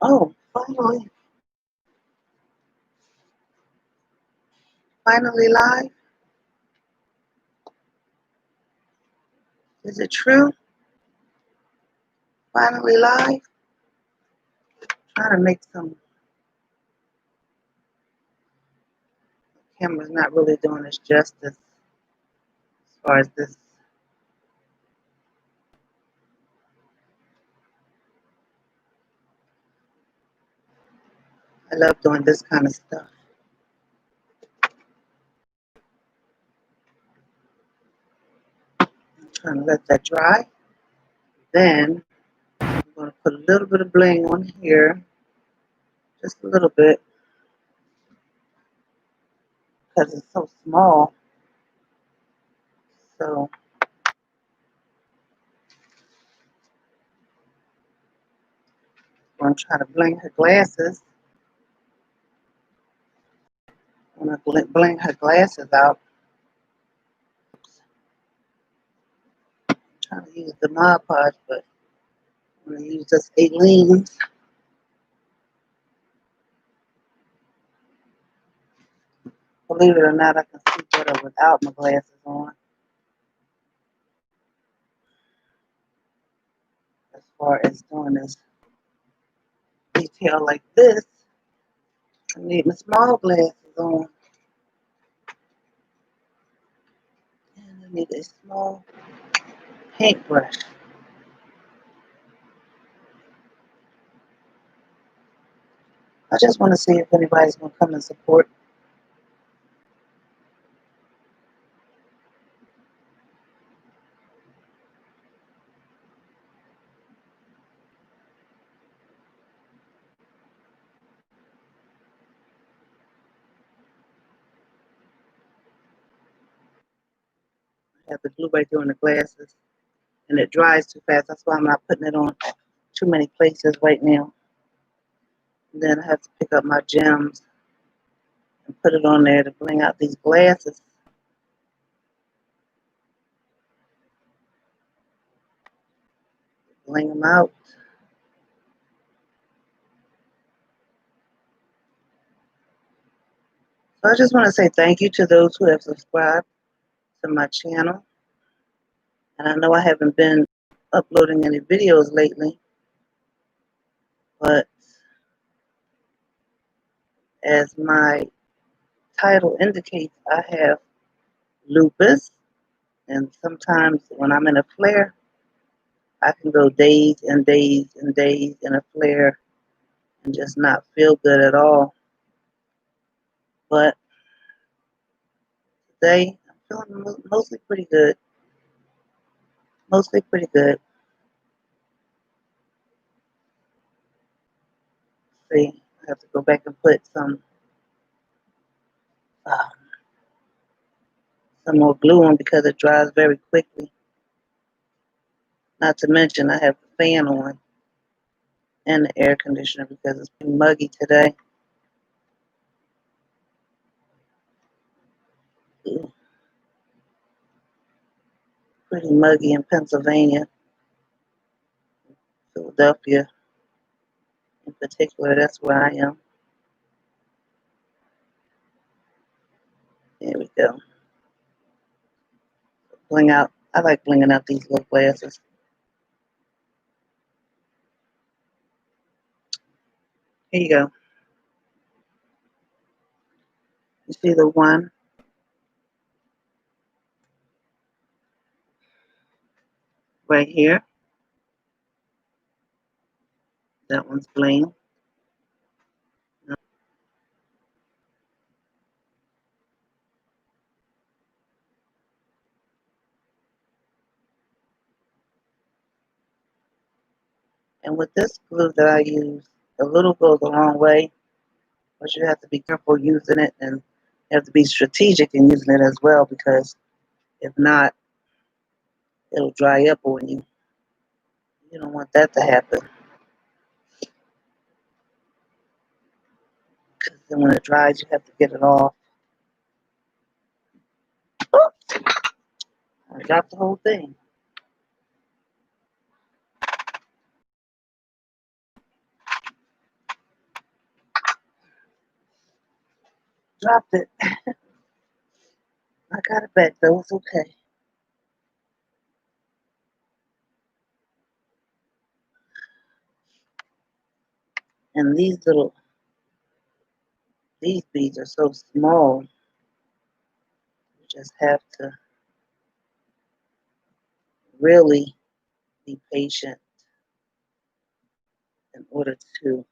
Oh, finally live. Is it true? Finally live. Trying to make some. Camera's not really doing us justice as far as this. I love doing this kind of stuff. I'm trying to let that dry. Then I'm going to put a little bit of bling on here, just a little bit, because it's so small. So I'm going to try to bling her glasses. I'm going to bling her glasses out. I'm trying to use the Mod Podge, but I'm going to use this Aleene's. Believe it or not, I can see better without my glasses on. As far as doing this detail like this, I need my small glasses on. And I need a small paintbrush. I just want to see if anybody's going to come and support. I have to glue right there on the glasses. And it dries too fast. That's why I'm not putting it on too many places right now. And then I have to pick up my gems and put it on there to bling out these glasses. Bling them out. So I just want to say thank you to those who have subscribed to my channel. And I know I haven't been uploading any videos lately, but as my title indicates, I have lupus, and sometimes when I'm in a flare, I can go days and days and days in a flare and just not feel good at all. But today, I'm feeling mostly pretty good. Mostly pretty good. See, I have to go back and put uh, some more glue on because it dries very quickly. Not to mention, I have the fan on and the air conditioner because it's been muggy today. Pretty muggy in Pennsylvania, Philadelphia in particular. That's where I am. There we go. Bling out. I like blinging out these little glasses. Here you go. You see the one right here? That one's bling. And with this glue that I use, a little goes a long way, but you have to be careful using it and you have to be strategic in using it as well because if not, it'll dry up on you. You don't want that to happen. Because then when it dries, you have to get it off. Oh, I dropped the whole thing. Dropped it. I got it back though. It's okay. And these beads are so small. You just have to really be patient in order to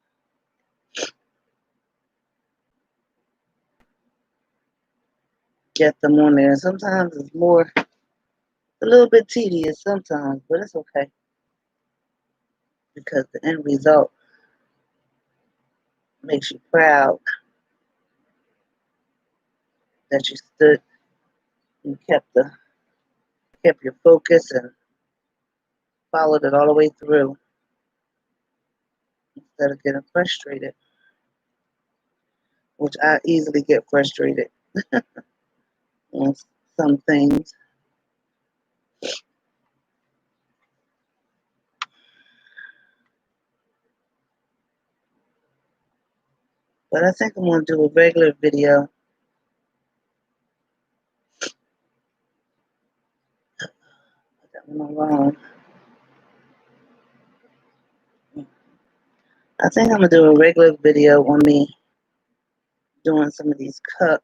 get them on there. And sometimes it's a little bit tedious sometimes, but it's okay because the end result makes you proud that you stood and kept your focus and followed it all the way through instead of getting frustrated, which I easily get frustrated on some things. But I think I'm going to do a regular video. Put that one wrong. I think I'm going to do a regular video on me doing some of these cups.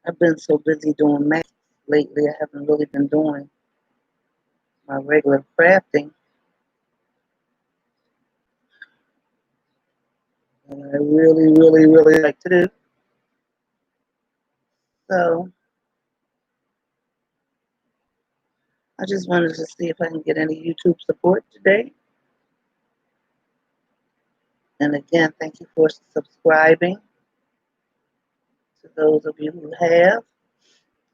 I've been so busy doing math lately, I haven't really been doing my regular crafting. And I really, really, really like to do. So I just wanted to see if I can get any YouTube support today. And again, thank you for subscribing to those of you who have.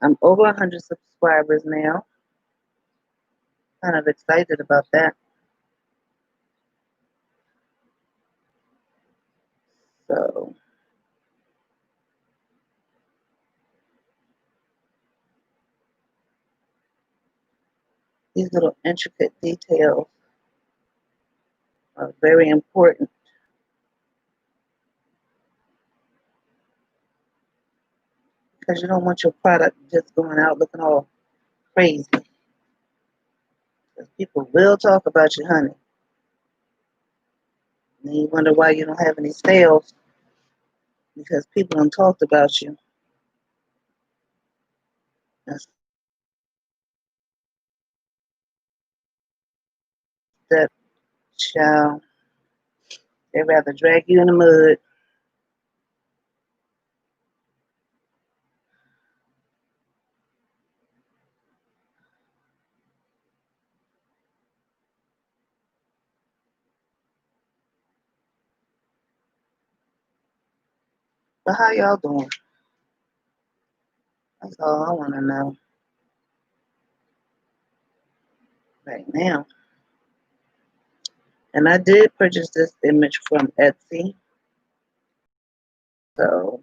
I'm over 100 subscribers now. Kind of excited about that. So these little intricate details are very important because you don't want your product just going out looking all crazy. Because people will talk about you, honey. And you wonder why you don't have any sales because people don't talked about you. That child, they'd rather drag you in the mud. But how y'all doing? That's all I want to know right now. And I did purchase this image from Etsy. So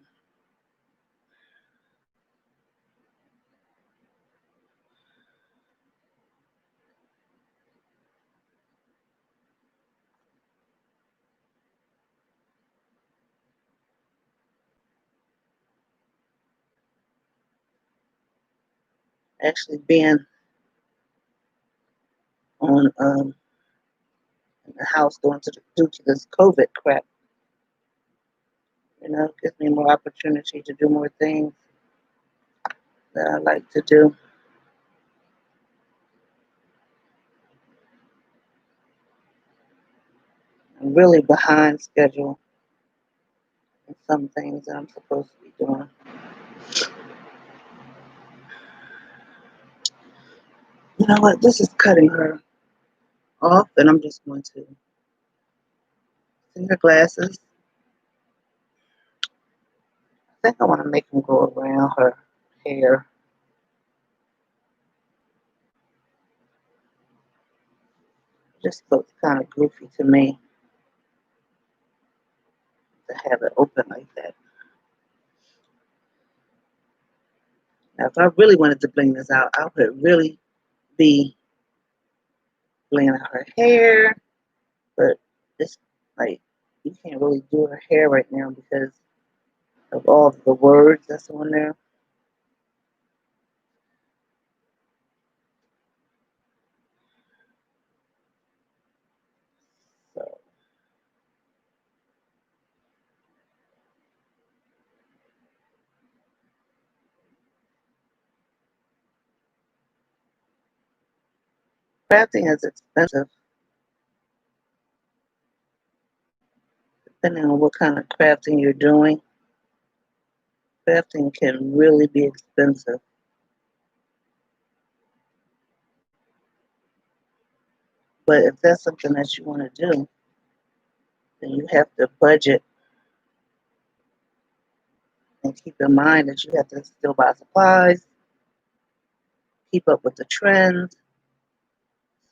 actually being on in the house due to this COVID crap, gives me more opportunity to do more things that I like to do. I'm really behind schedule in some things that I'm supposed to be doing. You know what? This is cutting her off, and I'm just going to see her glasses. I think I want to make them go around her hair. Just looks kind of goofy to me to have it open like that. Now, if I really wanted to bling this out, I would really be blinging out her hair, but it's like you can't really do her hair right now because of all the words that's on there. So crafting is expensive, depending on what kind of crafting you're doing. Crafting can really be expensive. But if that's something that you want to do, then you have to budget and keep in mind that you have to still buy supplies, keep up with the trends,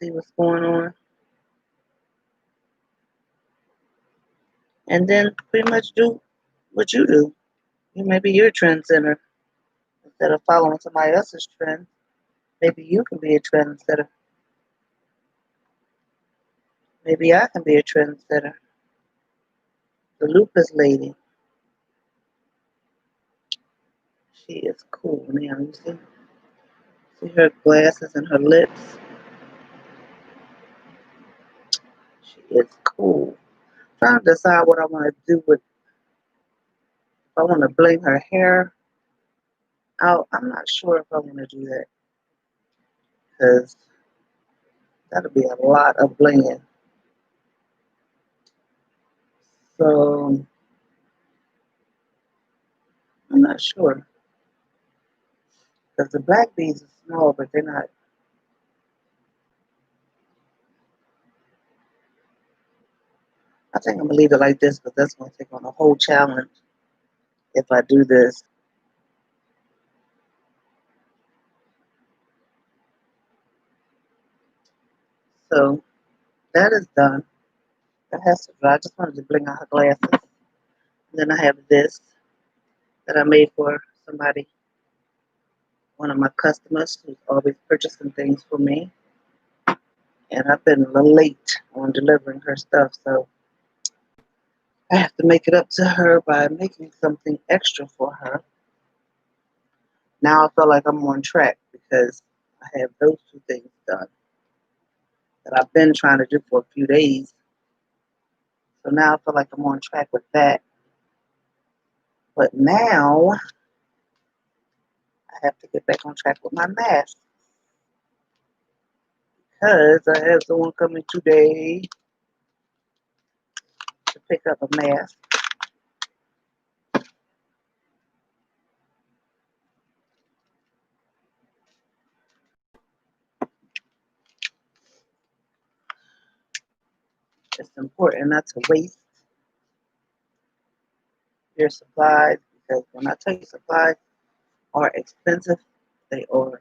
see what's going on, and then pretty much do what you do. You maybe you're a trendsetter instead of following somebody else's trend. Maybe you can be a trendsetter. Maybe I can be a trendsetter. The lupus lady, she is cool now. You see her glasses and her lips. She is cool. Trying to decide what I want to do with. If I want to bling her hair out, I'm not sure if I want to do that because that'll be a lot of blinging. So I'm not sure because the black beads are small, but they're not. I think I'm gonna leave it like this because that's gonna take on a whole challenge if I do this. So that is done. That has to dry. I just wanted to bling out her glasses. And then I have this that I made for somebody, one of my customers who's always purchasing things for me. And I've been a little late on delivering her stuff, so I have to make it up to her by making something extra for her. Now I feel like I'm on track because I have those two things done that I've been trying to do for a few days. So now I feel like I'm on track with that. But now I have to get back on track with my mask because I have someone coming today to pick up a mask. It's important not to waste your supplies because when I tell you supplies are expensive, they are.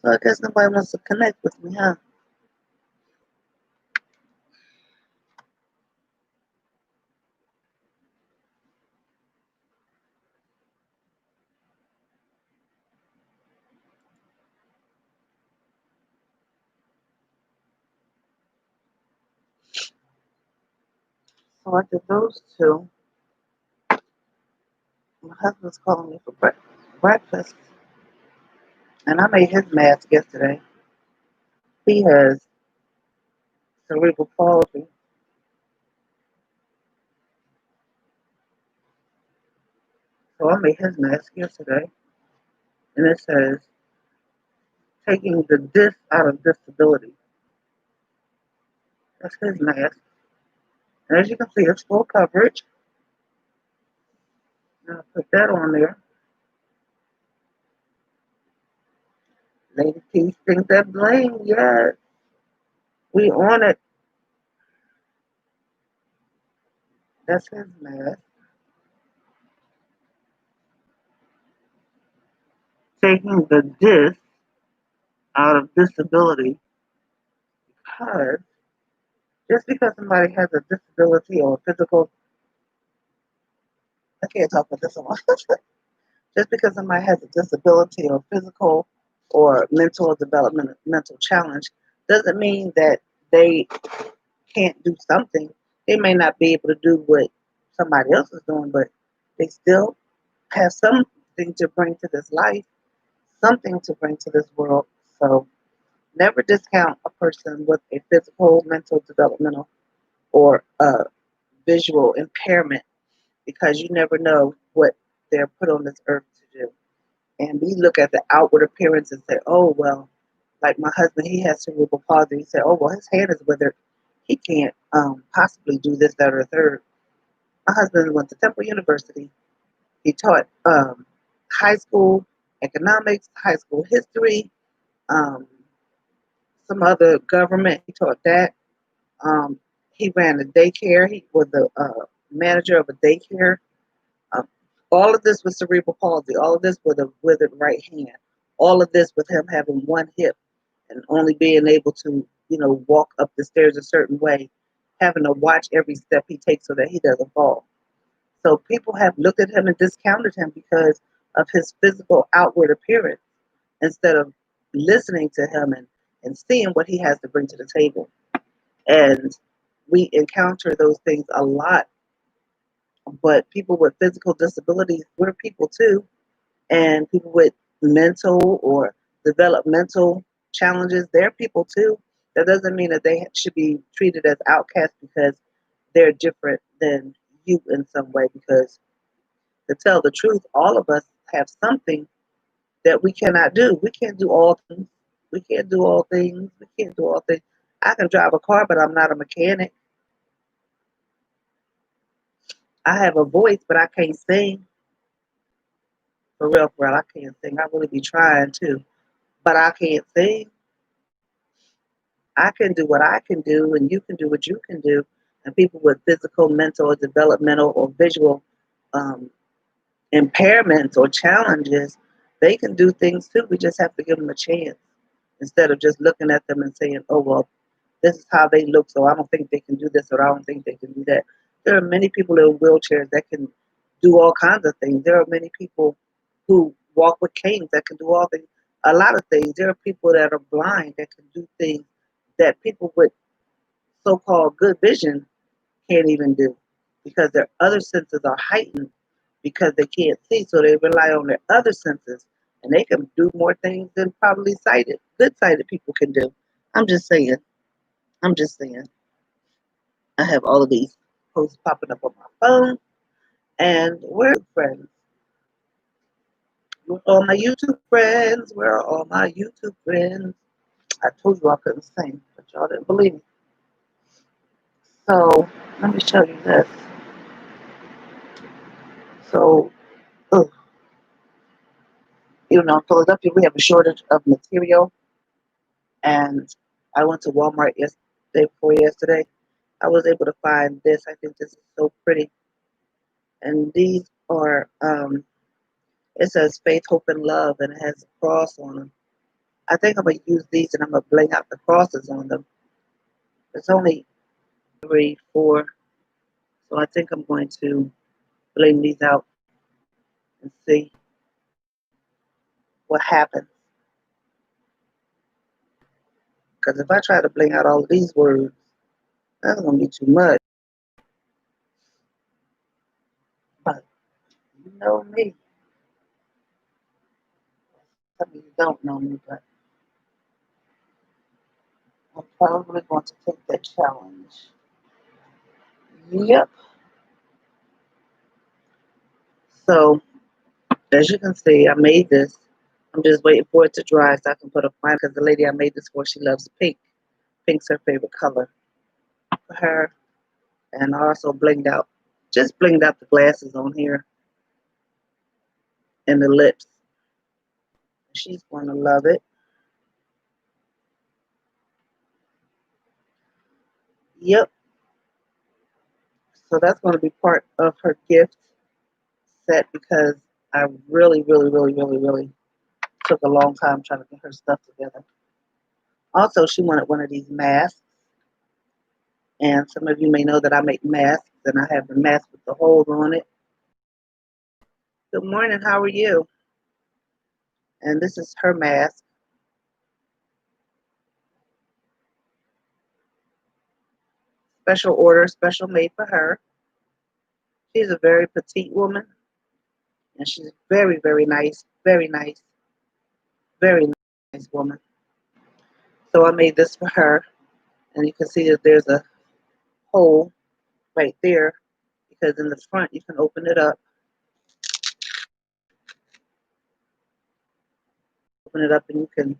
So I guess nobody wants to connect with me, huh? So I did those two. My husband's calling me for breakfast, and I made his mask yesterday. He has cerebral palsy, so I made his mask yesterday, and it says taking the dis out of disability. That's his mask. And as you can see, it's full coverage. And I'll put that on there. Lady T thinks that bling, yes. We on it. That's his mask. Taking the dis out of disability because just because somebody has a disability or physical, I can't talk about this one. Just because somebody has a disability or physical or mental developmental challenge doesn't mean that they can't do something. They may not be able to do what somebody else is doing, but they still have something to bring to this life, something to bring to this world. So never discount a person with a physical, mental, developmental, or visual impairment, because you never know what they're put on this earth to do. And we look at the outward appearance and say, oh, well, like my husband, he has cerebral palsy. He said, oh, well, his hand is withered. He can't possibly do this, that, or the third. My husband went to Temple University. He taught high school economics, high school history, um, some other government. He taught that. Um, he ran a daycare. He was the manager of a daycare. Um, all of this with cerebral palsy. All of this with a withered right hand. All of this with him having one hip and only being able to, walk up the stairs a certain way, having to watch every step he takes so that he doesn't fall. So people have looked at him and discounted him because of his physical outward appearance instead of listening to him and seeing what he has to bring to the table. And we encounter those things a lot. But people with physical disabilities, we're people too. And people with mental or developmental challenges, they're people too. That doesn't mean that they should be treated as outcasts because they're different than you in some way. Because to tell the truth, all of us have something that we cannot do. We can't do all things. We can't do all things. We can't do all things. I can drive a car, but I'm not a mechanic. I have a voice, but I can't sing. For real, I can't sing. I really be trying to, but I can't sing. I can do what I can do, and you can do what you can do. And people with physical, mental, or developmental, or visual um, impairments or challenges, they can do things too. We just have to give them a chance instead of just looking at them and saying, oh, well, this is how they look, so I don't think they can do this, or I don't think they can do that. There are many people in wheelchairs that can do all kinds of things. There are many people who walk with canes that can do all things, a lot of things. There are people that are blind that can do things that people with so-called good vision can't even do because their other senses are heightened because they can't see, so they rely on their other senses, and they can do more things than probably good sighted people can do. I'm just saying. I'm just saying. I have all of these posts popping up on my phone, and we're friends. We're all my YouTube friends. Where are all my YouTube friends? I told you I couldn't sing, but y'all didn't believe me. So let me show you this. So, ugh, in Philadelphia, we have a shortage of material, and I went to Walmart yesterday before yesterday. I was able to find this. I think this is so pretty, and these are. It says faith, hope, and love, and it has a cross on them. I think I'm gonna use these, and I'm gonna bling out the crosses on them. It's only 3, 4, so I think I'm going to bling these out and see what happens. Because if I try to bling out all of these words, that's gonna be too much. But you know me. Some of you don't know me, but I'm probably going to take that challenge. Yep. So as you can see, I made this. I'm just waiting for it to dry so I can put a fine, because the lady I made this for, she loves pink. Pink's her favorite color for her. And I also just blinged out the glasses on here and the lips. She's going to love it. Yep. So that's going to be part of her gift set, because I really, really, really, really, really took a long time trying to get her stuff together. Also, she wanted one of these masks. And some of you may know that I make masks, and I have the mask with the holes on it. Good morning, how are you? And this is her mask. special order, special made for her. She's a very petite woman, and she's very very nice woman. So I made this for her, and you can see that there's a hole right there because in the front you can open it up, and you can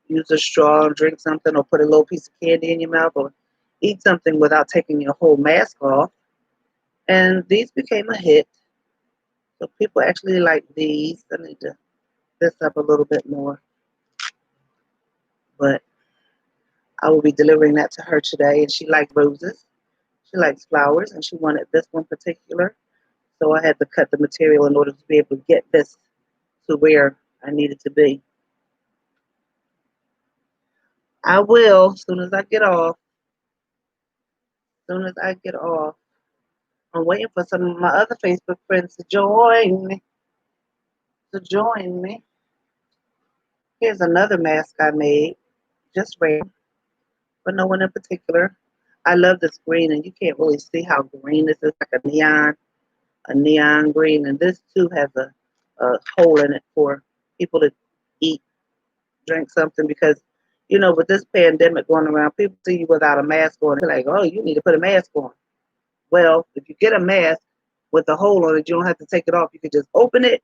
use a straw and drink something, or put a little piece of candy in your mouth, or eat something without taking your whole mask off. And these became a hit. So people actually like these. I need to this up a little bit more, but I will be delivering that to her today. And she likes roses. She likes flowers, and she wanted this one particular. So I had to cut the material in order to be able to get this to where I needed to be. I will, as soon as I get off. As soon as I get off. I'm waiting for some of my other Facebook friends to join me. Here's another mask I made, just random, but no one in particular. I love this green, and you can't really see how green this is, like a neon green. And this too has a hole in it for people to eat, drink something, because with this pandemic going around, people see you without a mask on. They're like, oh, you need to put a mask on. Well, if you get a mask with a hole on it, you don't have to take it off. You can just open it,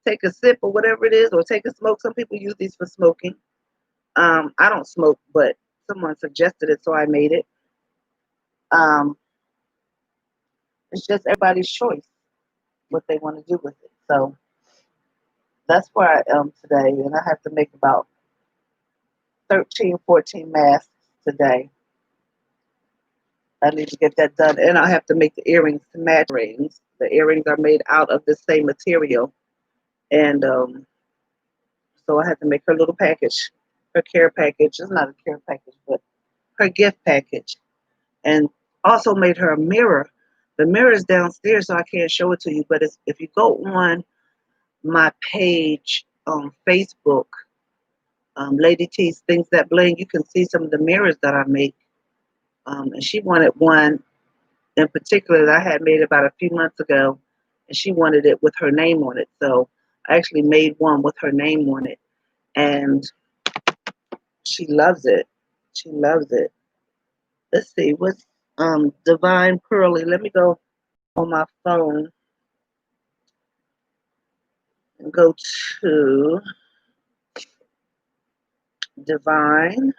take a sip or whatever it is, or take a smoke. Some people use these for smoking. I don't smoke, but someone suggested it, so I made it. Um, it's just everybody's choice what they want to do with it. So that's where I am today, and I have to make about 13, 14 masks today. I need to get that done, and I have to make the earrings to match rings. The earrings are made out of the same material, and so I had to make her little package, her care package. It's not a care package, but her gift package, and also made her a mirror. The mirror is downstairs, so I can't show it to you. But if you go on my page on Facebook, Lady T's Things That Bling, you can see some of the mirrors that I make. And she wanted one in particular that I had made about a few months ago, and she wanted it with her name on it. So I actually made one with her name on it, and she loves it. She loves it. Let's see, what's Divine Pearly? Let me go on my phone and go to Divine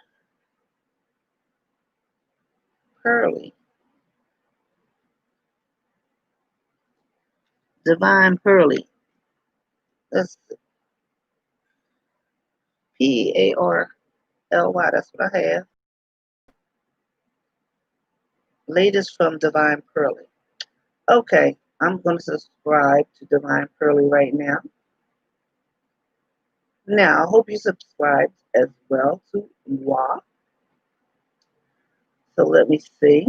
Pearly. Divine Pearly. That's Pearly. That's what I have. Latest from Divine Pearly. Okay, I'm going to subscribe to Divine Pearly right now. Now, I hope you subscribe as well to Moi. So let me see.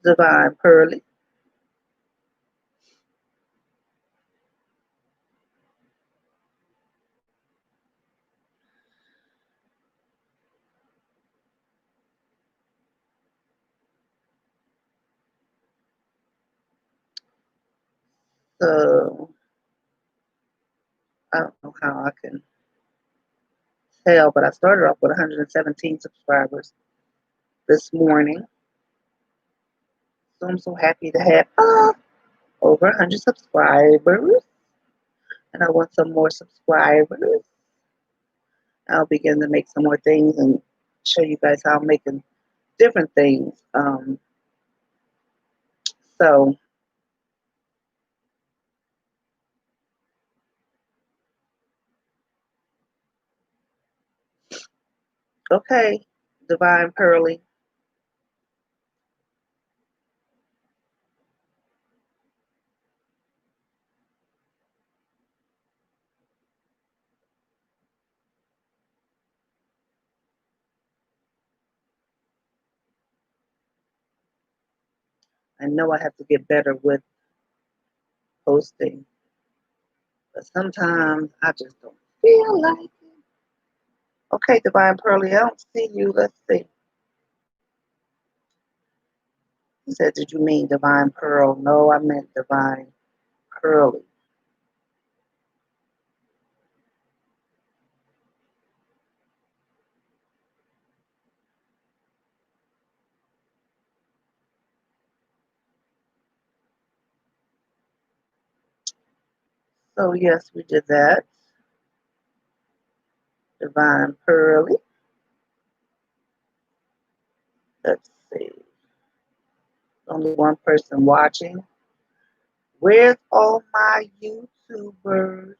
Divine Pearly. So I don't know how I can tell, but I started off with 117 subscribers this morning. So I'm so happy to have over 100 subscribers. And I want some more subscribers. I'll begin to make some more things and show you guys how I'm making different things. So, okay, Divine Pearly. I know I have to get better with posting, but sometimes I just don't feel like it. Okay, Divine Pearly, I don't see you. Let's see. He said, did you mean Divine Pearl? No, I meant Divine Curly. So yes, we did that. Divine Pearly. Let's see. Only one person watching. Where's all my YouTubers?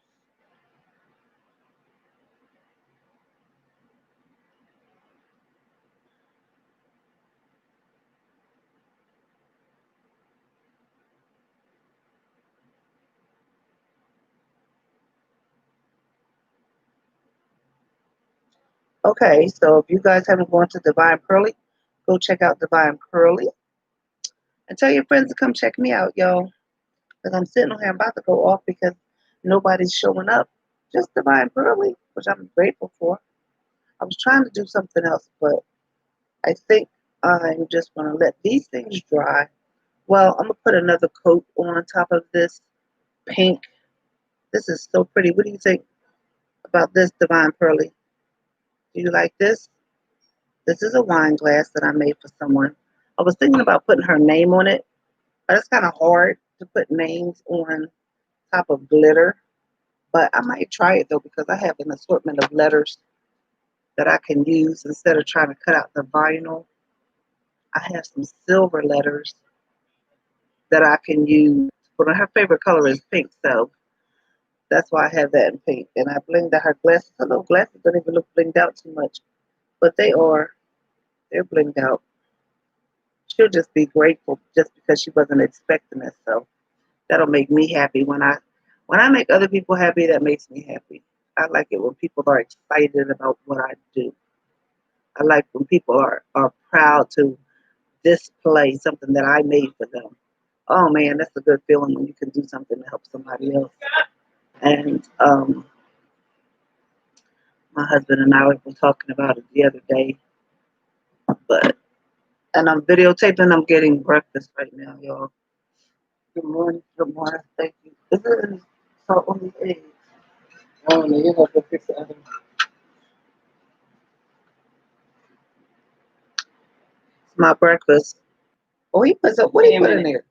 Okay, so if you guys haven't gone to Divine Pearly, go check out Divine Pearly and tell your friends to come check me out, y'all. Because I'm sitting on here, I'm about to go off because nobody's showing up. Just Divine Pearly, which I'm grateful for. I was trying to do something else, but I think I'm just going to let these things dry. Well, I'm going to put another coat on top of this pink. This is so pretty. What do you think about this, Divine Pearly? Do you like this? This is a wine glass that I made for someone. I was thinking about putting her name on it, but it's kind of hard to put names on top of glitter. But I might try it though because I have an assortment of letters that I can use instead of trying to cut out the vinyl. I have some silver letters that I can use. But her favorite color is pink, so that's why I have that in pink. And I blinged out her glasses. Her little glasses don't even look blinged out too much, but they are. They're blinged out. She'll just be grateful just because she wasn't expecting it. So that'll make me happy when I make other people happy. That makes me happy. I like it when people are excited about what I do. I like when people are proud to display something that I made for them. Oh man, that's a good feeling when you can do something to help somebody else. And my husband and I were talking about it the other day, but and I'm videotaping. I'm getting breakfast right now, y'all. Good morning. Good morning. Thank you. Is there any salt on the eggs? Oh, no, you have to fix it. It's my breakfast. Oh, he puts up. What do you put in there?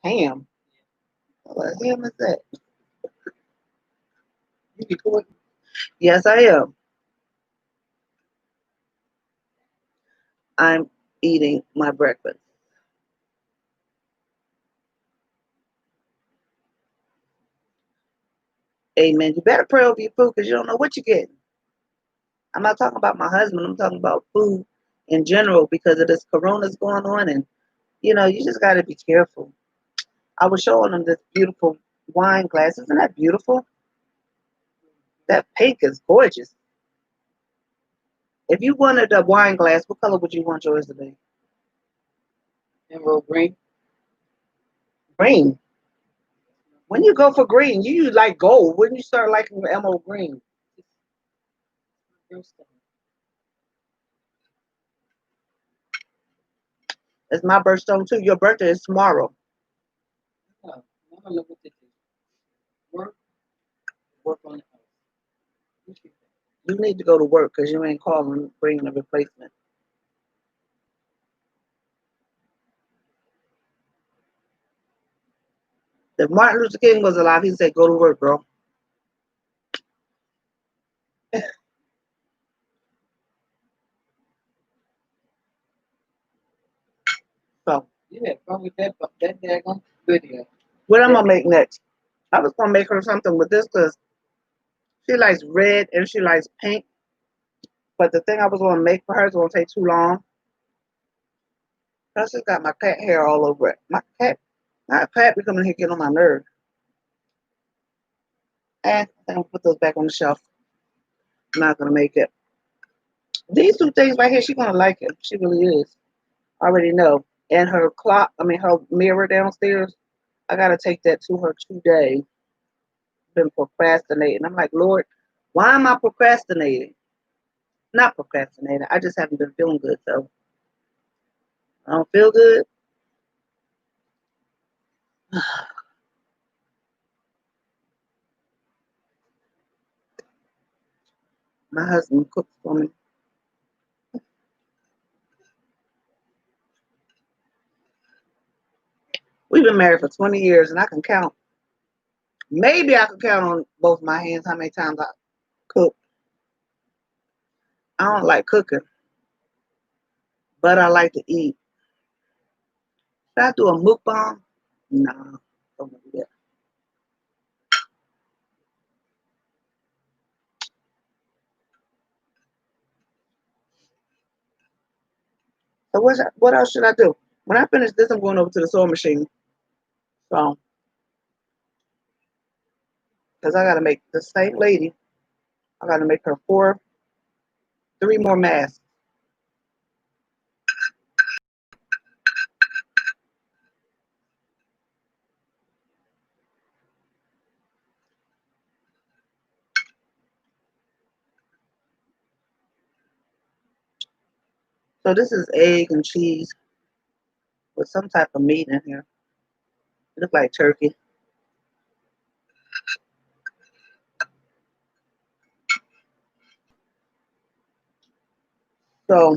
Ham. What ham is that? You be cooking? Yes, I am. I'm eating my breakfast. Amen. You better pray over your food because you don't know what you're getting. I'm not talking about my husband. I'm talking about food in general because of this corona's going on, and you just got to be careful. I was showing them this beautiful wine glass. Isn't that beautiful? That pink is gorgeous. If you wanted a wine glass, what color would you want yours to be? Emerald green. Green. When you go for green, you like gold. When you start liking emerald green? It's my birthstone too. Your birthday is tomorrow. Oh, I'm gonna look at this. Work on it. You need to go to work because you ain't calling, bringing a replacement. If Martin Luther King was alive, he'd say, "Go to work, bro." So yeah, probably that daggone video. What I'm gonna make next? I was gonna make her something with this because she likes red and she likes pink. But the thing I was gonna make for her is gonna take too long. Plus, she's got my cat hair all over it. My cat be coming here getting on my nerves. And I'm gonna put those back on the shelf. I'm not gonna make it. These two things right here, she's gonna like it. She really is. I already know. And her clock, her mirror downstairs, I gotta take that to her today. Been procrastinating. I'm like, Lord, why am I procrastinating? Not procrastinating. I just haven't been feeling good. So I don't feel good. My husband cooks for me. We've been married for 20 years, and I can count. Maybe I can count on both my hands how many times I cook. I don't like cooking, but I like to eat. Should I do a mukbang? Nah, don't do that. So what else should I do? When I finish this, I'm going over to the sewing machine. So, because I got to make the same lady, I got to make her three more masks. So this is egg and cheese with some type of meat in here. It looks like turkey. So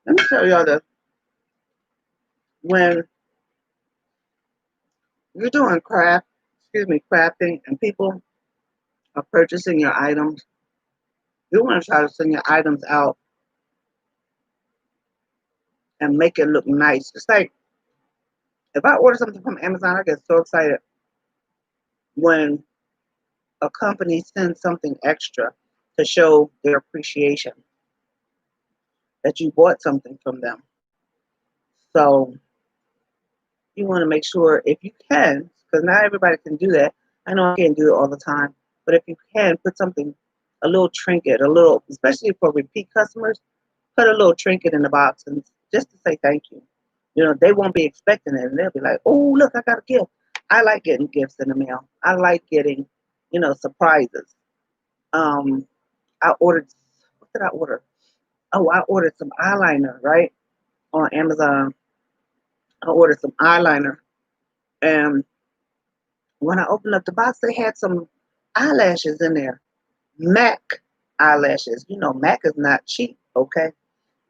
let me tell y'all that when you're doing crafting, and people are purchasing your items, you want to try to send your items out and make it look nice. It's like if I order something from Amazon, I get so excited when a company sends something extra to show their appreciation that you bought something from them. So you want to make sure if you can, because not everybody can do that. I know I can't do it all the time, but if you can, put something, a little trinket, especially for repeat customers, put a little trinket in the box and just to say thank you. You know, they won't be expecting it, and they'll be like, "Oh, look, I got a gift." I like getting gifts in the mail. I like getting, surprises. Um, I ordered. What did I order? Oh, I ordered some eyeliner, right, on Amazon. I ordered some eyeliner, and when I opened up the box, they had some eyelashes in there. MAC eyelashes. You know, MAC is not cheap, okay?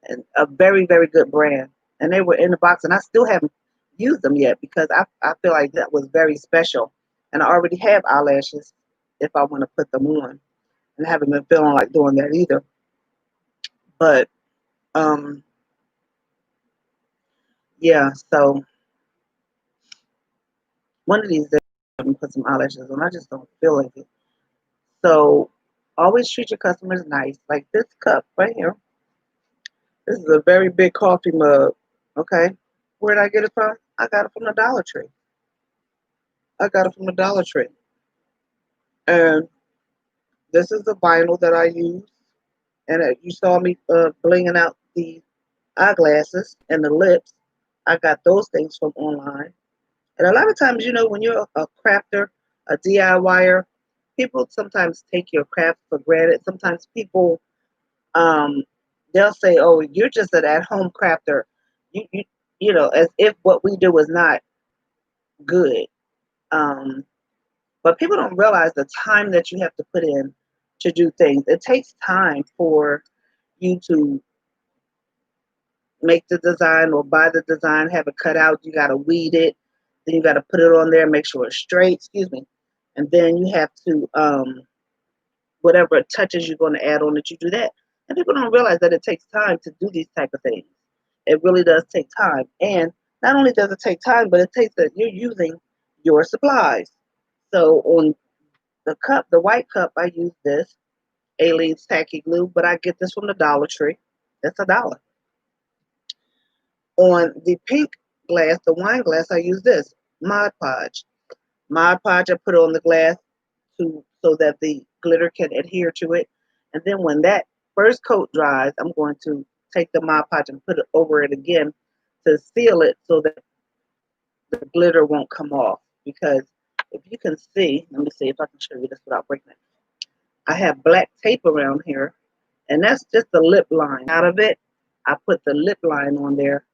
And a very, very good brand. And they were in the box, and I still haven't used them yet because I feel like that was very special. And I already have eyelashes if I want to put them on. And I haven't been feeling like doing that either. But um, yeah, so one of these days I'm gonna put some eyelashes on. I just don't feel like it. So always treat your customers nice. Like this cup right here. This is a very big coffee mug. Okay. Where did I get it from? I got it from the Dollar Tree. I got it from the Dollar Tree. And this is the vinyl that I use. And you saw me blinging out the eyeglasses and the lips. I got those things from online. And a lot of times, when you're a crafter, a DIYer, people sometimes take your craft for granted. Sometimes people, um, they'll say, "Oh, you're just an at-home crafter," you, you, as if what we do is not good. Um, but people don't realize the time that you have to put in to do things. It takes time for you to make the design or buy the design, have it cut out. You got to weed it. Then you got to put it on there, make sure it's straight. Excuse me. And then you have to, whatever touches you're going to add on it, you do that. And people don't realize that it takes time to do these type of things. It really does take time. And not only does it take time, but it takes that you're using your supplies. So on the cup, the white cup, I use this Aleene's Tacky Glue, but I get this from the Dollar Tree. That's $1. On the pink glass, the wine glass, I use this Mod Podge. Mod Podge, I put it on the glass so that the glitter can adhere to it. And then when that first coat dries, I'm going to take the Mod Podge and put it over it again to seal it so that the glitter won't come off. Because if you can see, let me see if I can show you this without breaking it. I have black tape around here, and that's just the lip line. Out of it, I put the lip line on there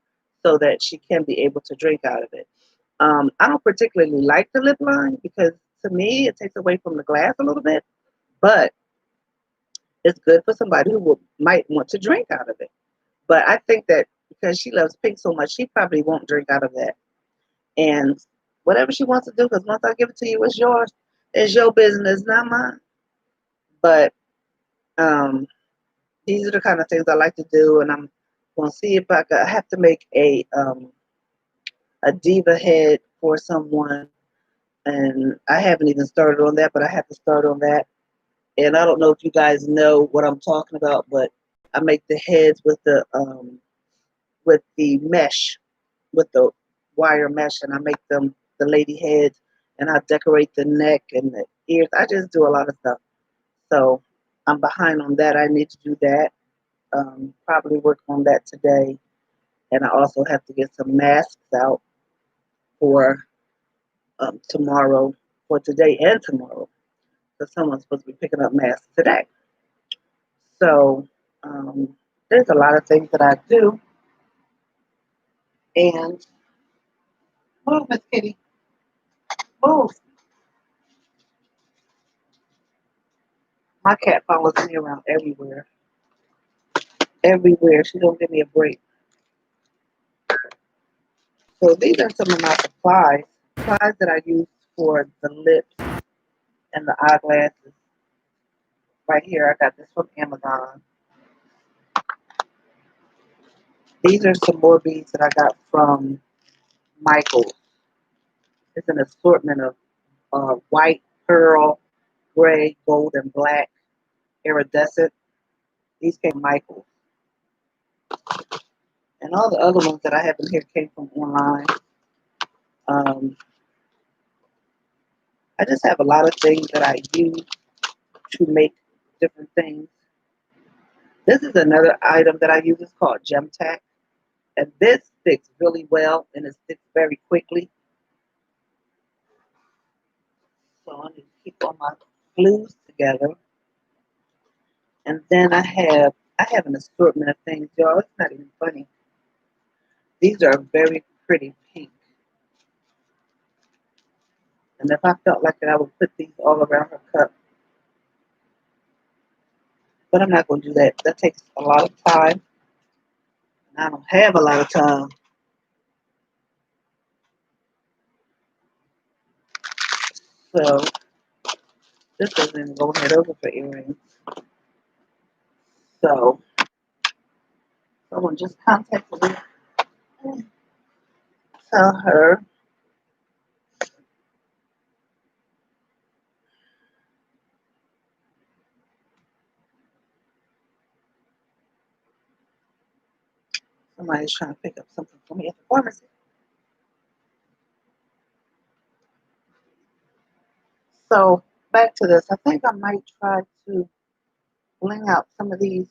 so that she can be able to drink out of it. I don't particularly like the lip line because to me it takes away from the glass a little bit, but It's good for somebody might want to drink out of it. But I think that because she loves pink so much, she probably won't drink out of that. And whatever she wants to do, because once I give it to you, it's yours. It's your business, not mine. But um, these are the kind of things I like to do, and I'm going to see if I have to make a diva head for someone, and I haven't even started on that, but I have to start on that. And I don't know if you guys know what I'm talking about, but I make the heads with the mesh, with the wire mesh, and I make them the lady heads, and I decorate the neck and the ears. I just do a lot of stuff. So I'm behind on that. I need to do that. Probably work on that today, and I also have to get some masks out for tomorrow, for today and tomorrow, because someone's supposed to be picking up masks today. So um, there's a lot of things that I do, and oh, Miss Kitty, oh, my cat follows me around everywhere, everywhere. She don't give me a break. So these are some of my supplies that I use for the lips and the eyeglasses. Right here, I got this from Amazon. These are some more beads that I got from Michaels. It's an assortment of white, pearl, gray, gold, and black, iridescent. These came from Michaels. And all the other ones that I have in here came from online. Um, I just have a lot of things that I use to make different things. This is another item that I use. It's called Gem Tack. And this sticks really well and it sticks very quickly. So I need to keep all my glues together. And then I have an assortment of things, y'all. It's not even funny. These are very pretty pink. And if I felt like it, I would put these all around her cup. But I'm not going to do that. That takes a lot of time. And I don't have a lot of time. So this doesn't even go head over for earrings. So someone just contacted me. Tell her somebody's trying to pick up something for me at the pharmacy. So back to this. I think I might try to bling out some of these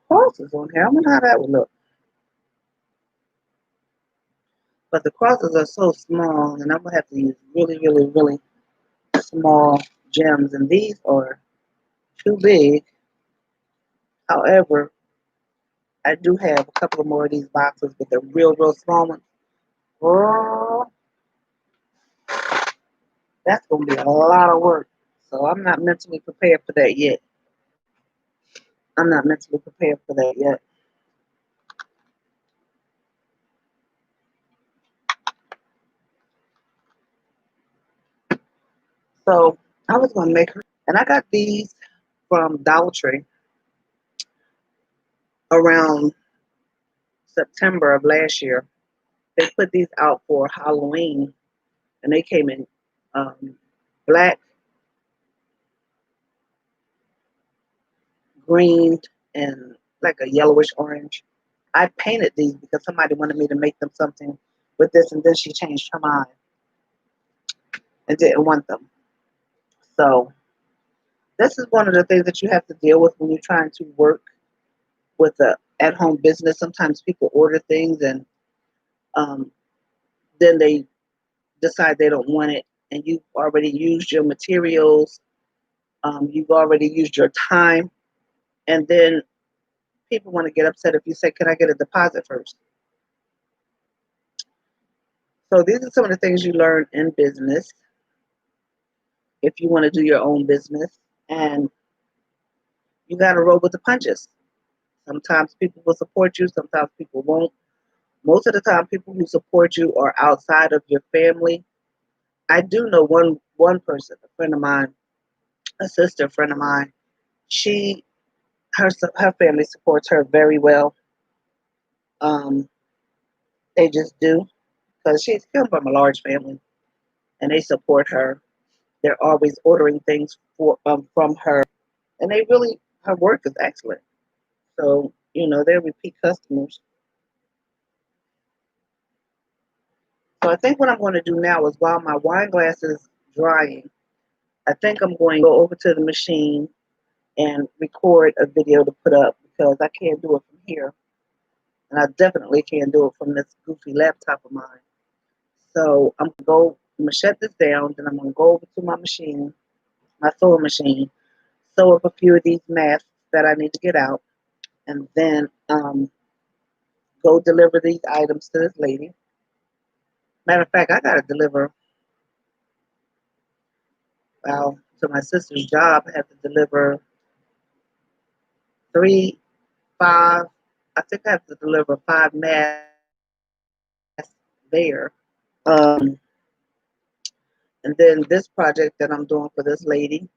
crosses on here. I wonder how that would look. But the crosses are so small, and I'm gonna have to use really, really, really small gems, and these are too big. However, I do have a couple of more of these boxes, but the real, real small ones. Oh, that's gonna be a lot of work. So I'm not mentally prepared for that yet. I'm not mentally prepared for that yet. So I was gonna make her, and I got these from Dollar Tree around September of last year. They put these out for Halloween, and they came in um, black, green, and like a yellowish orange. I painted these because somebody wanted me to make them something with this, and then she changed her mind and didn't want them. So this is one of the things that you have to deal with when you're trying to work with a at-home business. Sometimes people order things and um, then they decide they don't want it, and you've already used your materials, you've already used your time, and then people want to get upset if you say, "Can I get a deposit first?" So these are some of the things you learn in business if you want to do your own business. And You got to roll with the punches. Sometimes people will support you, sometimes people won't. Most of the time, people who support you are outside of your family. I do know one person, a friend of mine, a sister friend of mine. She her family supports her very well. Um, they just do because she's come from a large family, and they support her. They're always ordering things from her, and they really her work is excellent. So they're repeat customers. So I think what I'm going to do now is while my wine glass is drying, I think I'm going to go over to the machine and record a video to put up because I can't do it from here, and I definitely can't do it from this goofy laptop of mine. So I'm gonna shut this down, then I'm gonna go over to my machine, my sewing machine, sew up a few of these masks that I need to get out, and then go deliver these items to this lady. Matter of fact, I gotta deliver to my sister's job. I have to deliver 3, 5. I think I have to deliver 5 masks there. Um, and then this project that I'm doing for this lady,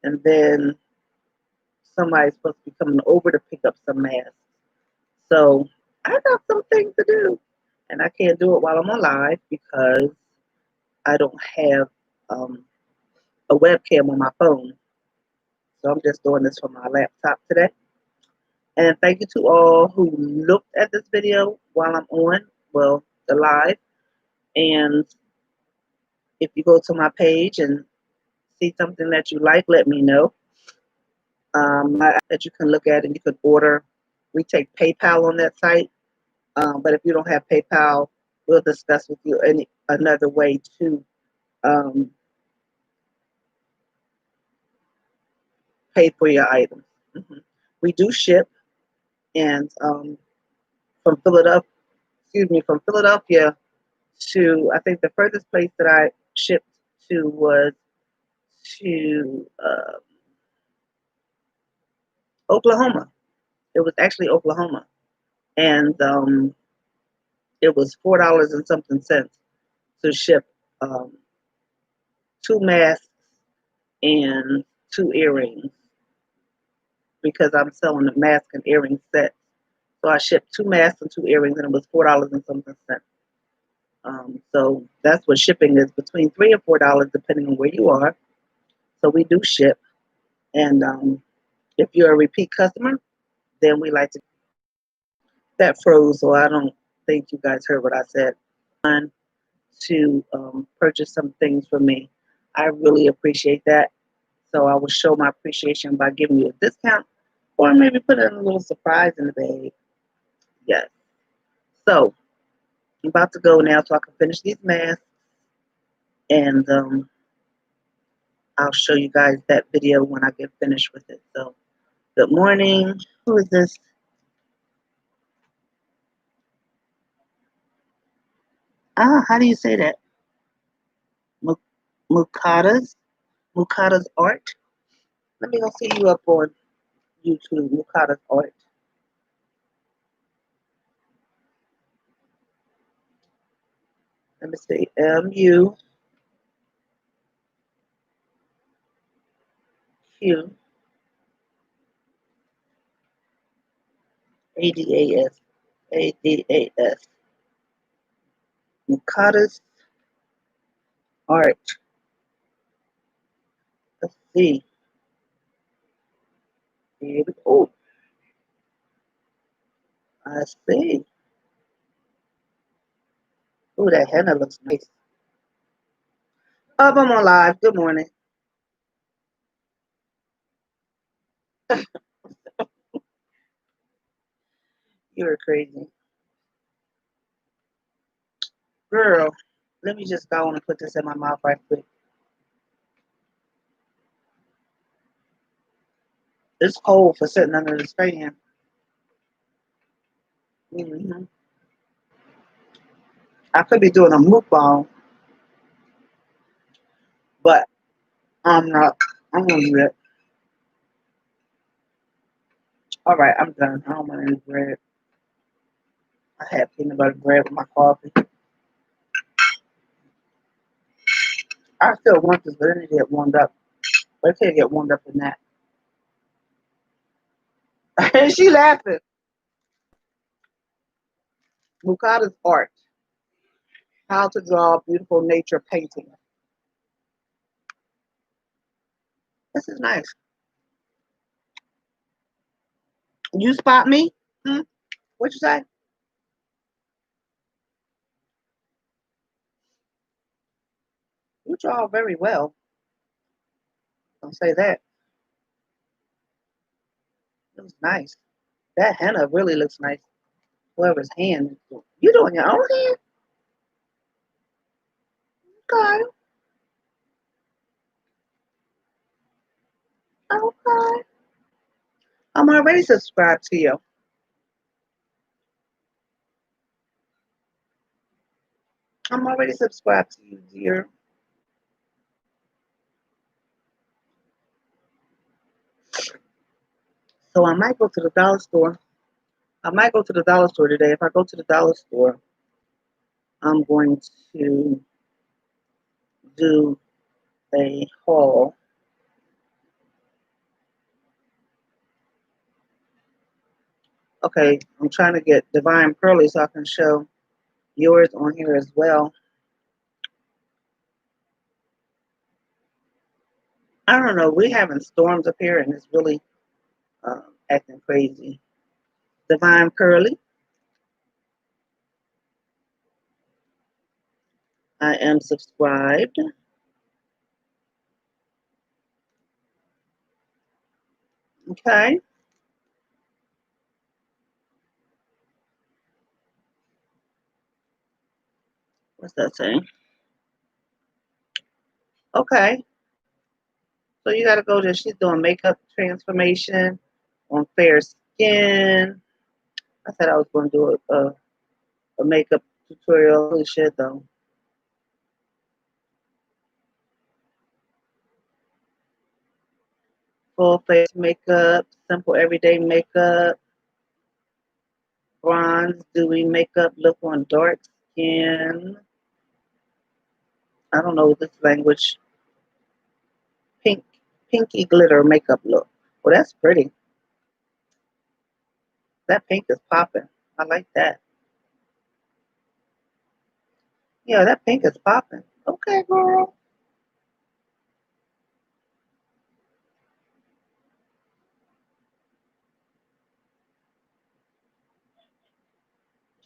and then somebody's supposed to be coming over to pick up some masks. So I got some things to do, and I can't do it while I'm on live because I don't have a webcam on my phone. So I'm just doing this from my laptop today. And thank you to all who looked at this video while I'm on, the live. And if you go to my page and see something that you like, let me know. That you can look at and you can order. We take PayPal on that site. But if you don't have PayPal, we'll discuss with you another way to um, pay for your items. Mhm. We do ship, and from Philadelphia, from Philadelphia to I think the furthest place that I shipped to was to Oklahoma. It was actually Oklahoma, and it was $4 and something cents to ship um, 2 masks and 2 earrings because I'm selling a mask and earring set. So I shipped 2 masks and 2 earrings, and it was $4 and something cents. So that's what shipping is, between $3 and $4 depending on where you are. So we do ship, and if you're a repeat customer, then we like to. That froze, so I don't think you guys heard what I said. To purchase some things from me, I really appreciate that. So I will show my appreciation by giving you a discount, or maybe put in a little surprise in the bag. Yes. So I'm about to go now so I can finish these masks, and I'll show you guys that video when I get finished with it. So good morning. Who is this? How do you say that? Mukada's? Mukada's art? Let me go see you up on YouTube. Mukada's art. Let me see. Mukadas. Adas. Mukada's art. Let's see. Oh, I see. Oh, that henna looks nice. Up, I'm on live. Good morning. You're crazy. Girl, let me just go on and put this in my mouth right quick. It's cold for sitting under this fan. Mm-hmm. I could be doing a mukbang, but I'm not. I'm gonna do that. All right, I'm done. I don't want any bread. I had peanut butter bread with my coffee. I still want this, but I need to get warmed up. But I can't get warmed up in that. She laughing. Mukata's art. How to draw beautiful nature painting. This is nice. You spot me? Hmm? What you say? You draw very well. Don't say that. It was nice. That henna really looks nice. Whoever's hand. You doing your own hand? Okay. Okay. I'm already subscribed to you. I'm already subscribed to you, dear. So I might go to the dollar store. I might go to the dollar store today. If I go to the dollar store, I'm going to do a haul. Okay, I'm trying to get Divine Pearly so I can show yours on here as well. I don't know. We're having storms up here and it's really acting crazy. Divine Pearly. I am subscribed. Okay. What's that saying? Okay. So you got to go to, she's doing makeup transformation on fair skin. I said I was going to do a makeup tutorial. Holy shit, though. Full face makeup, simple everyday makeup, bronze, dewy makeup, look on dark skin. I don't know this language. Pink, pinky glitter makeup look. Well, that's pretty. That pink is popping. I like that. Yeah, that pink is popping. Okay, girl.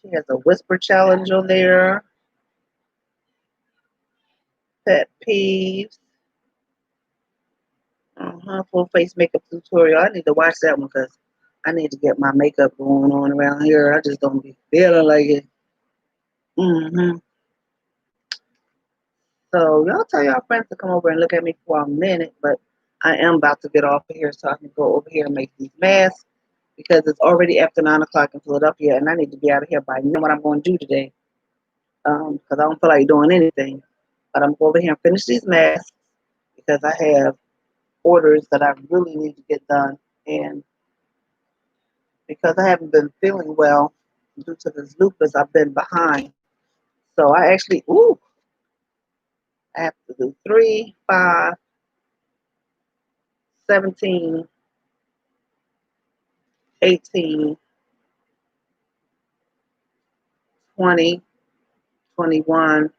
She has a whisper challenge on there. Pet peeves. Full face makeup tutorial. I need to watch that one because I need to get my makeup going on around here. I just don't be feeling like it. hmm So y'all tell y'all friends to come over and look at me for a minute, but I am about to get off of here so I can go over here and make these masks because it's already after 9 o'clock in Philadelphia and I need to be out of here by noon. What I'm going to do today because I don't feel like doing anything, but I'm going over here and finish these masks because I have orders that I really need to get done and because I haven't been feeling well due to this lupus, I've been behind. So I actually, I have to do 3, 5, 17, 18, 20, 21,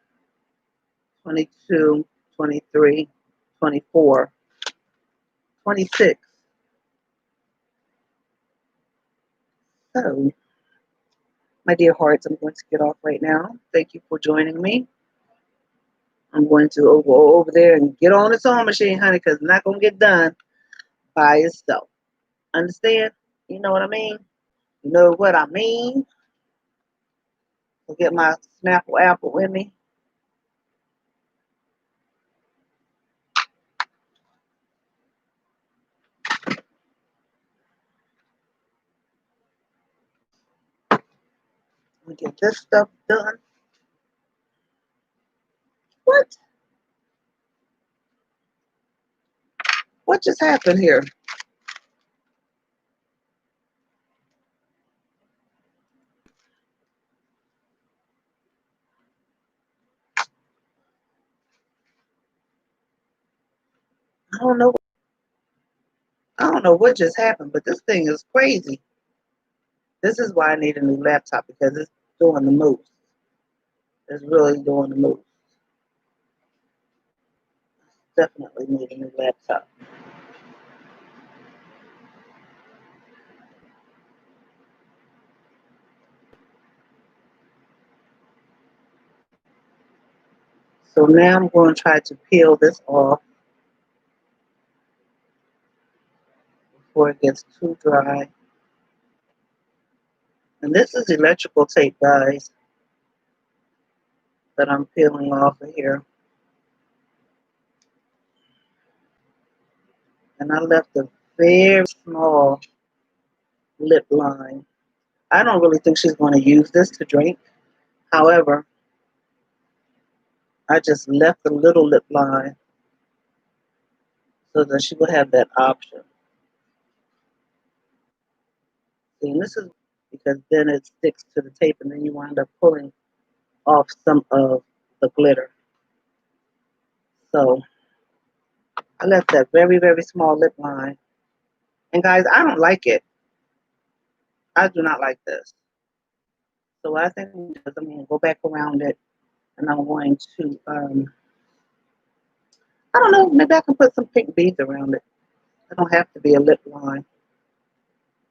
22, 23, 24, 26. So, my dear hearts, I'm going to get off right now. Thank you for joining me. I'm going to go over there and get on the sewing machine, honey, because it's not going to get done by itself. Understand? You know what I mean? You know what I mean? I'll get my Snapple apple with me. We get this stuff done. What? What just happened here? I don't know. I don't know what just happened, but this thing is crazy. This is why I need a new laptop because it's doing the most. It's really doing the most. Definitely need a new laptop. So now I'm going to try to peel this off before it gets too dry. And this is electrical tape, guys, that I'm peeling off of here. And I left a very small lip line. I don't really think she's going to use this to drink. However, I just left a little lip line so that she would have that option. See, this is because then it sticks to the tape and then you wind up pulling off some of the glitter. So I left that very, very small lip line. And guys, I don't like it. I do not like this. So I think I'm going to go back around it and I'm going to, I don't know, maybe I can put some pink beads around it. It don't have to be a lip line.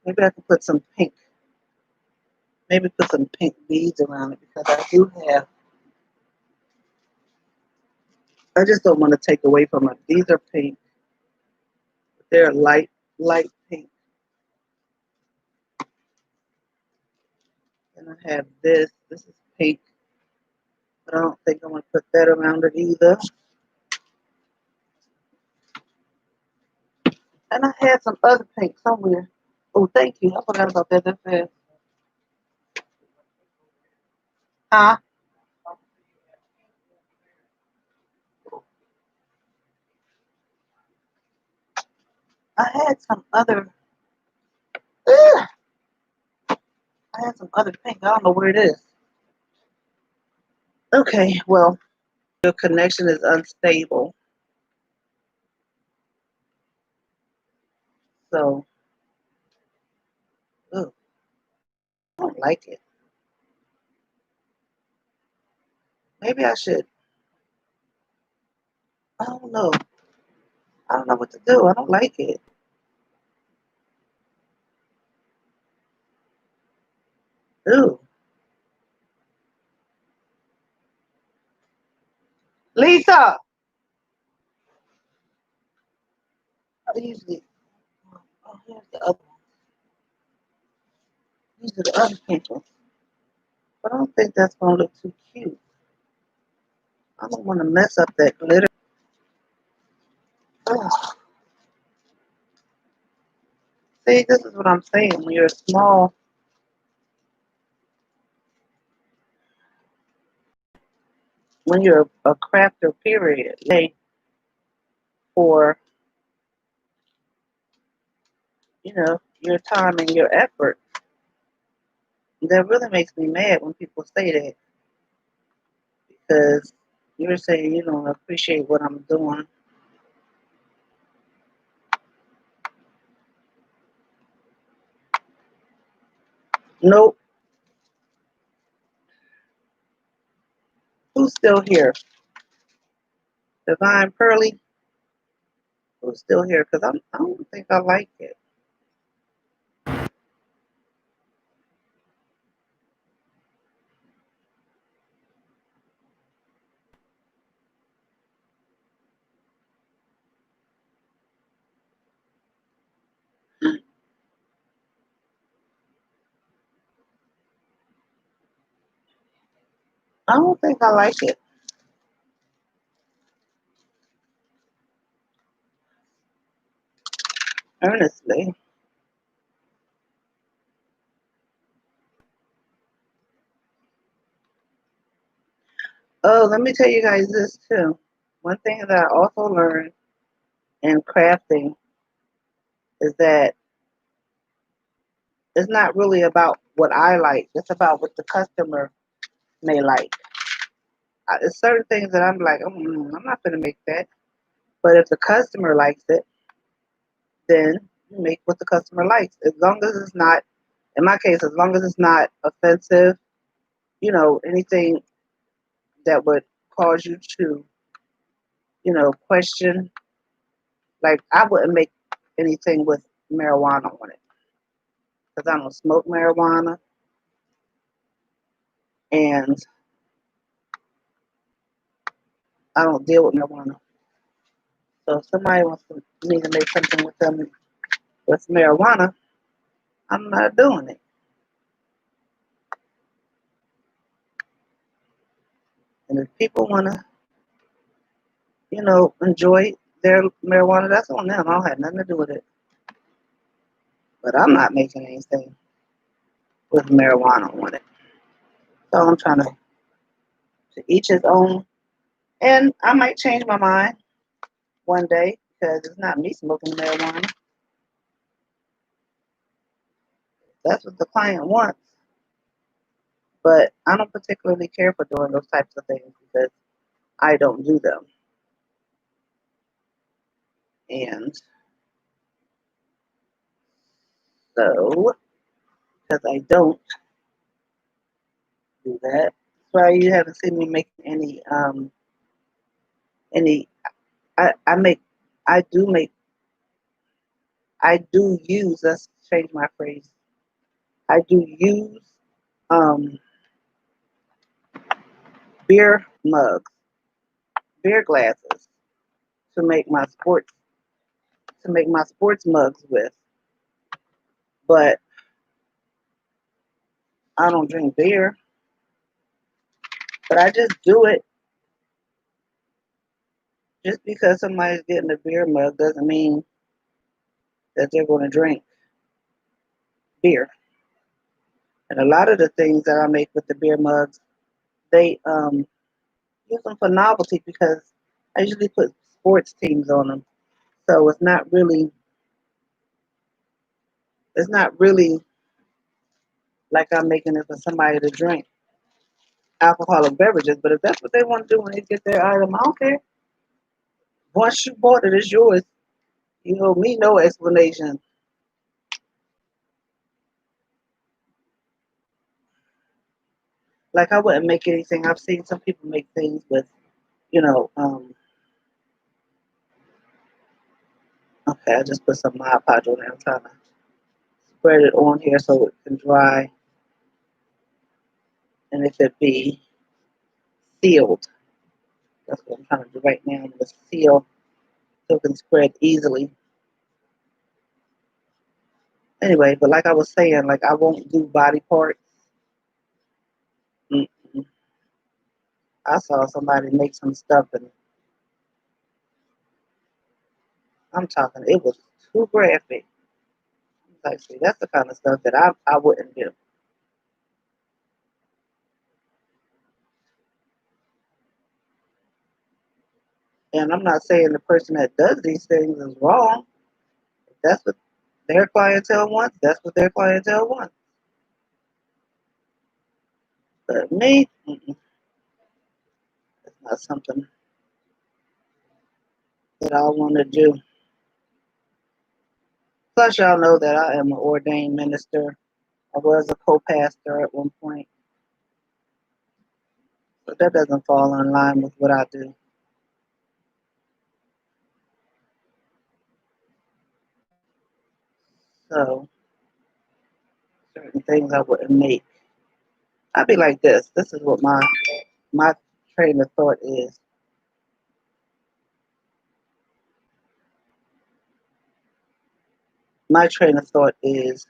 Maybe I can put some pink, maybe put some pink beads around it because I do have, I just don't want to take away from it. These are pink. They're light pink. And I have this. This is pink. But I don't think I'm going to put that around it either. And I had some other pink somewhere. Oh, thank you. I forgot about that. That's it. Huh? I had some other. Ugh, I had some other pink. I don't know where it is. Okay, well, your connection is unstable. So, ugh, I don't like it. Maybe I should. I don't know. I don't know what to do. I don't like it. Ooh. Lisa! I usually. Oh, here's the other one. These are the other pink ones. But I don't think that's going to look too cute. I don't want to mess up that glitter. Ugh. See, this is what I'm saying. When you're small, when you're a crafter, period, pay for, your time and your effort. That really makes me mad when people say that because you're saying you don't appreciate what I'm doing. Nope. Who's still here? Divine Pearly? Who's still here? Because I don't think I like it. I don't think I like it. Earnestly. Oh, let me tell you guys this too. One thing that I also learned in crafting is that it's not really about what I like. It's about what the customer may like. There's certain things that I'm like, I'm not going to make that. But if the customer likes it, then you make what the customer likes. As long as it's not, in my case, as long as it's not offensive, anything that would cause you to, question. Like, I wouldn't make anything with marijuana on it because I don't smoke marijuana and I don't deal with marijuana. So if somebody wants me to make something with them with marijuana, I'm not doing it. And if people want to, enjoy their marijuana, that's on them. I don't have nothing to do with it. But I'm not making anything with marijuana on it. So I'm trying to each his own. And I might change my mind one day because it's not me smoking marijuana. That's what the client wants. But I don't particularly care for doing those types of things because I don't do them. And so, because I don't do that, that's why you haven't seen me make any. I make, I do make, I do use. Let's change my phrase. I do use um, beer mugs, beer glasses to make my sports mugs with. But I don't drink beer. But I just do it. Just because somebody's getting a beer mug doesn't mean that they're going to drink beer. And a lot of the things that I make with the beer mugs, they use them for novelty because I usually put sports teams on them. So it's not really like I'm making it for somebody to drink alcoholic beverages. But if that's what they want to do when they get their item out there, once you bought it, it's yours. You owe me no explanation. Like, I wouldn't make anything. I've seen some people make things with, you know, okay, I just put some Mod Podge on there. I'm trying to spread it on here so it can dry. And if it be sealed, that's what I'm trying to do right now. I'm going to seal so it can spread easily. Anyway, but like I was saying, like, I won't do body parts. Mm-mm. I saw somebody make some stuff and I'm talking, it was too graphic. Like, see, that's the kind of stuff that I wouldn't do. And I'm not saying the person that does these things is wrong. If that's what their clientele wants, that's what their clientele wants. But me, it's not something that I want to do. Plus, y'all know that I am an ordained minister. I was a co-pastor at one point. But that doesn't fall in line with what I do. So, certain things I wouldn't make. I'd be like this. This is what my train of thought is. My train of thought is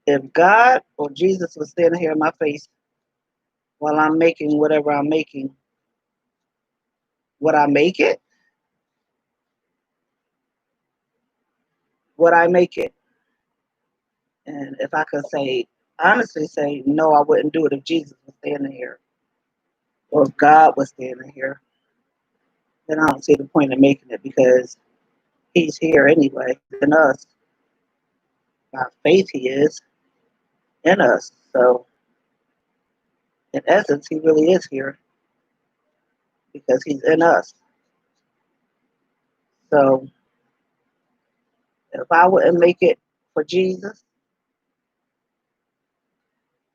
if God or Jesus was standing here in my face while I'm making whatever I'm making, would I make it? Would I make it? And if I could honestly say, no, I wouldn't do it if Jesus was standing here or if God was standing here, then I don't see the point of making it because he's here anyway in us. By faith, he is in us. So, in essence, he really is here. because he's in us. So if I wouldn't make it for Jesus,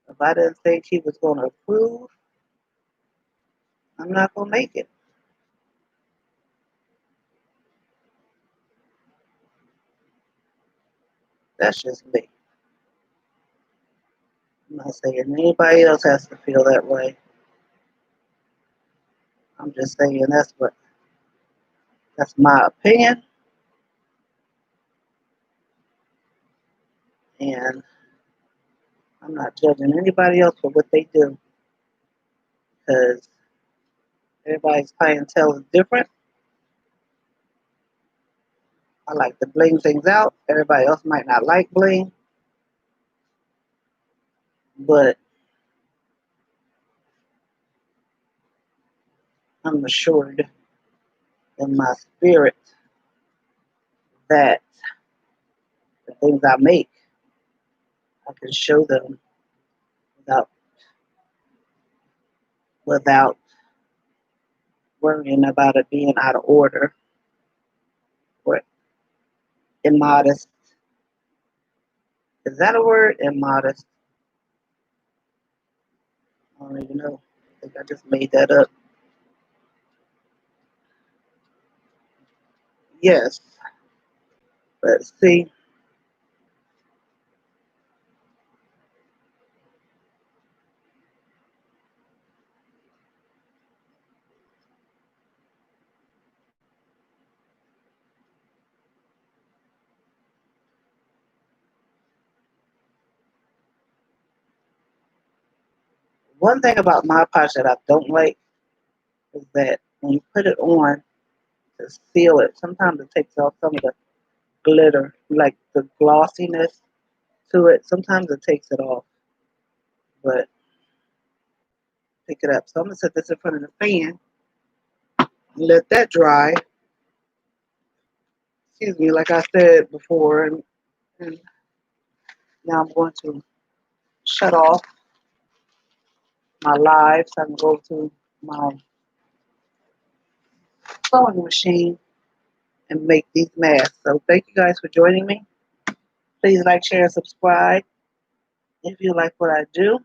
if I didn't think he was going to approve, I'm not going to make it. That's just me. I'm not saying anybody else has to feel that way. I'm just saying that's my opinion, and I'm not judging anybody else for what they do because everybody's clientele is different. I like to bling things out. Everybody else might not like bling, but I'm assured in my spirit that the things I make, I can show them without without worrying about it being out of order or immodest. Is that a word? Immodest. I don't even know. I think I just made that up. Yes. But see, one thing about Mod Podge that I don't like is that when you put it on to seal it, sometimes it takes off some of the glitter, like the glossiness to it. Sometimes it takes it off, but pick it up. So I'm gonna set this in front of the fan and let that dry. Excuse me, like I said before, and now I'm going to shut off my live so I can go to my sewing machine and make these masks. So thank you guys for joining me. Please like, share, and subscribe if you like what I do.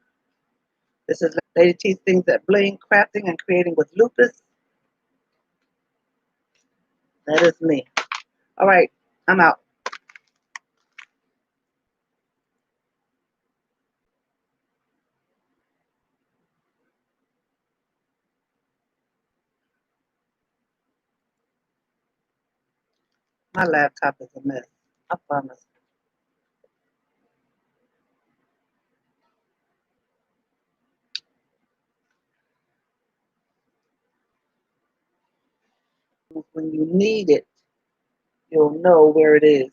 This is Lady T's Things That Bling, crafting and creating with lupus. That is me. All right, I'm out. My laptop is a mess. I promise. When you need it, you'll know where it is.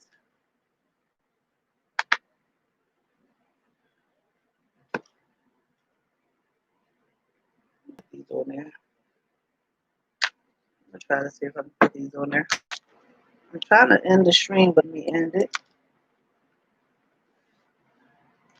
Put these on there. I'm gonna try to see if I can put these on there. I'm trying to end the stream, but let me end it.